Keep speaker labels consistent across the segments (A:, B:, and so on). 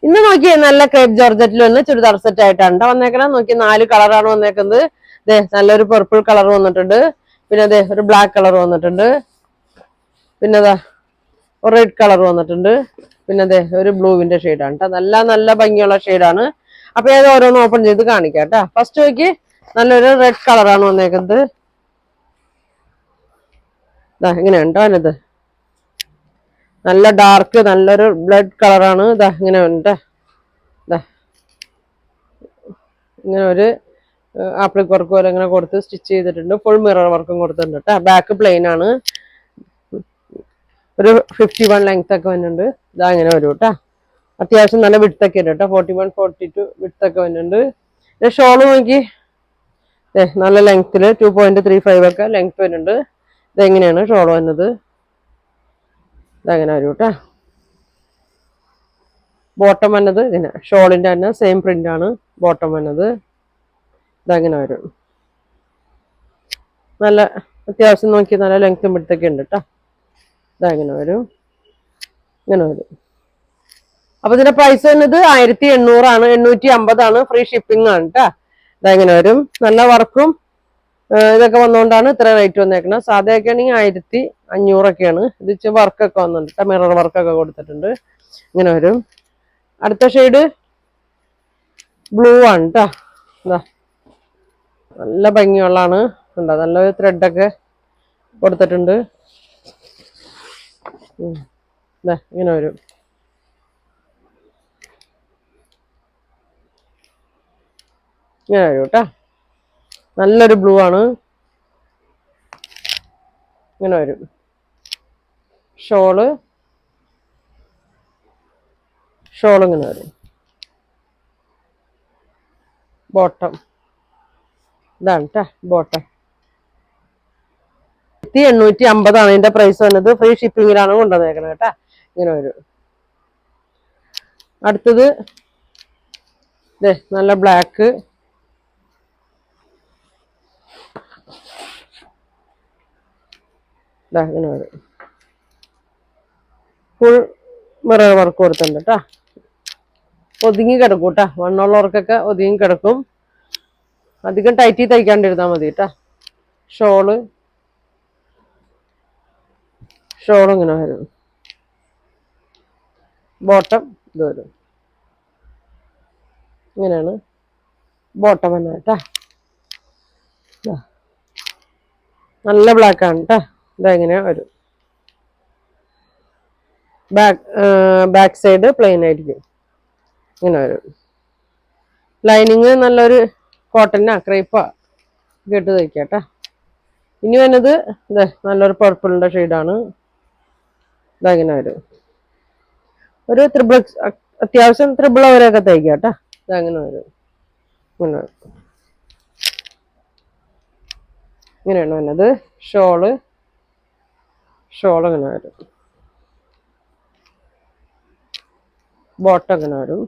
A: ഇന്ന് നോക്കിയേ നല്ല ക്രേപ്പ് ജോർജറ്റിൽ വന്ന് ചുരിദാർ സെറ്റ് ആയിട്ടാണ് വന്നേക്കണം. നോക്കി 4 കളറാണ് വന്നേക്കുന്നത്. ദേ നല്ലൊരു പർപ്പിൾ കളർ വന്നിട്ടുണ്ട്. പിന്നെ അതെ ഒരു ബ്ലാക്ക് കളർ വന്നിട്ടുണ്ട്. പിന്നെ അതാ ഒരു റെഡ് കളർ വന്നിട്ടുണ്ട്. പിന്നെ അതെ ഒരു ബ്ലൂവിന്റെ ഷെയ്ഡാണ് കേട്ടോ. നല്ല നല്ല ഭംഗിയുള്ള ഷെയ്ഡാണ്. അപ്പൊ ഏത് ഓരോന്ന് ഓപ്പൺ ചെയ്ത് കാണിക്കാം കേട്ടോ. ഫസ്റ്റ് നോക്കി നല്ലൊരു റെഡ് കളറാണ് വന്നേക്കുന്നത്. ഇതാ ഇങ്ങനെയുണ്ടോ അതിനത് നല്ല ഡാർക്ക് നല്ലൊരു ബ്ലഡ് കളറാണ്. ഇതാ ഇങ്ങനെ ഉണ്ട്. ഇതാ ഇങ്ങനെ ഒരു ആപ്ലിക് വർക്ക് പോലെ ഇങ്ങനെ കൊടുത്ത് സ്റ്റിച്ച് ചെയ്തിട്ടുണ്ട്. ഫുൾ മിറർ വർക്കും കൊടുത്തിട്ടുണ്ട് കേട്ടോ. ബാക്ക് പ്ലെയിൻ ആണ്. ഒരു 51 ലെങ്ത് ഒക്കെ വരുന്നുണ്ട്. ഇതാ ഇങ്ങനെ വരും കേട്ടോ. അത്യാവശ്യം നല്ല വിട്തൊക്കെ ഉണ്ട് കേട്ടോ. 41, 42 വിട്തൊക്കെ വരുന്നുണ്ട്. ഷോള് നോക്കി നല്ല ലെങ്ത്തില് 2.35 ഒക്കെ ലെങ്ത് വരുന്നുണ്ട്. ഇതെങ്ങനെയാണ് ഷോൾ വന്നത്. ഇതങ്ങനെ വരും കേട്ടോ. ബോട്ടം വന്നത് ഇങ്ങനെ ഷോളിന്റെ തന്നെ സെയിം പ്രിന്റ് ആണ് ബോട്ടം വന്നത്. ഇതങ്ങനെ വരും. നല്ല അത്യാവശ്യം നോക്കി നല്ല ലെങ്ത്തും വിട്തൊക്കെ ഉണ്ട് കേട്ടോ. ഇതങ്ങനെ വരും. ഇങ്ങനെ വരും. അപ്പൊ ഇതിന്റെ പ്രൈസ് വരുന്നത് 1800 ആണ്. 850 ആണ്. ഫ്രീ ഷിപ്പിംഗ് ആണ് കേട്ടോ. ഇതെങ്ങനെ വരും. നല്ല വർക്കും ഇതൊക്കെ വന്നുകൊണ്ടാണ് ഇത്ര റേറ്റ് വന്നേക്കുന്നത്. സാധാരണ ആണെങ്കിൽ 1500 ഒക്കെയാണ്. ഇത് ഇച്ചിരി വർക്കൊക്കെ വന്നിട്ടുണ്ട്. മിറർ വർക്കൊക്കെ കൊടുത്തിട്ടുണ്ട്. ഇങ്ങനെ വരും. അടുത്ത ഷെയ്ഡ് ബ്ലൂ ആണ് കേട്ടോ. എന്താ നല്ല ഭംഗിയുള്ളതാണ്. ഉണ്ടോ നല്ലൊരു ത്രെഡൊക്കെ കൊടുത്തിട്ടുണ്ട്. ഇങ്ങനെ വരും. ഇങ്ങനെ വരും കേട്ടോ. നല്ലൊരു ബ്ലൂ ആണ്. ഇങ്ങനെ വരും. ഷോള് ഇങ്ങനെ വരും. ബോട്ടം ഇതാണ് കേട്ടോ. ബോട്ടം 1850 ആണ് ഇതിന്റെ പ്രൈസ് വന്നത്. ഫ്രീ ഷിപ്പിങ്ങിലാണ് കൊണ്ടുവന്നേക്കുന്നത് കേട്ടോ. ഇങ്ങനെ വരും. അടുത്തത് നല്ല ബ്ലാക്ക് ഇങ്ങനെ വരും. ഫുൾ മിറർ വർക്ക് കൊടുത്തിട്ടുണ്ട് കേട്ടോ. ഒതുങ്ങി കിടക്കും കേട്ടോ. വണ്ണമുള്ളവർക്കൊക്കെ ഒതുങ്ങി കിടക്കും. അധികം ടൈറ്റി തയ്ക്കാണ്ടിരുന്നാൽ മതി കേട്ടോ. ഷോള് ഇങ്ങനെ വരും. ബോട്ടം ഇത് വരും. ഇങ്ങനെയാണ് ബോട്ടം തന്നെ കേട്ടോ. നല്ല ബ്ലാക്ക് ആണ് കേട്ടോ. ഇതെങ്ങനെയാ വരും. ബാക്ക് സൈഡ് പ്ലെയിൻ ആയിരിക്കും. ഇങ്ങനെ വരും. ലൈനിങ് നല്ലൊരു കോട്ടനാ ക്രേപ്പാ കേട്ട് തയ്ക്കാം കേട്ടോ. ഇനി വരുന്നത് നല്ലൊരു പർപ്പിളിന്റെ ഷെയ്ഡാണ്. ഇതങ്ങനെ വരും. ഒരു ത്രിബിൾ അത്യാവശ്യം ത്രിബിൾ അവരൊക്കെ തയ്ക്കാം കേട്ടോ. ഇതങ്ങനെ വരും. ഇങ്ങനെ വരും. ഇങ്ങനെയാണ് വരുന്നത്. ഷോള് ഇങ്ങനെ വരും. ബോട്ടം ഇങ്ങനെ വരും.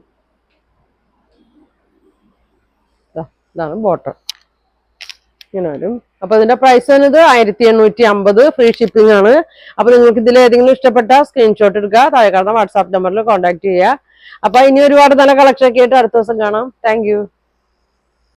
A: ഇതാണ് ബോട്ടം. ഇങ്ങനെ വരും. അപ്പൊ ഇതിന്റെ പ്രൈസ് വരുന്നത് 1850. ഫ്രീ ഷിപ്പിംഗ് ആണ്. അപ്പൊ നിങ്ങൾക്ക് ഇതിൽ ഏതെങ്കിലും ഇഷ്ടപ്പെട്ട സ്ക്രീൻഷോട്ട് എടുക്കുക. താഴെ കാണുന്ന വാട്സാപ്പ് നമ്പറിൽ കോൺടാക്ട് ചെയ്യുക. അപ്പൊ ഇനി ഒരുപാട് നല്ല കളക്ഷൻ ഒക്കെ ആയിട്ട് അടുത്ത ദിവസം കാണാം. Thank you.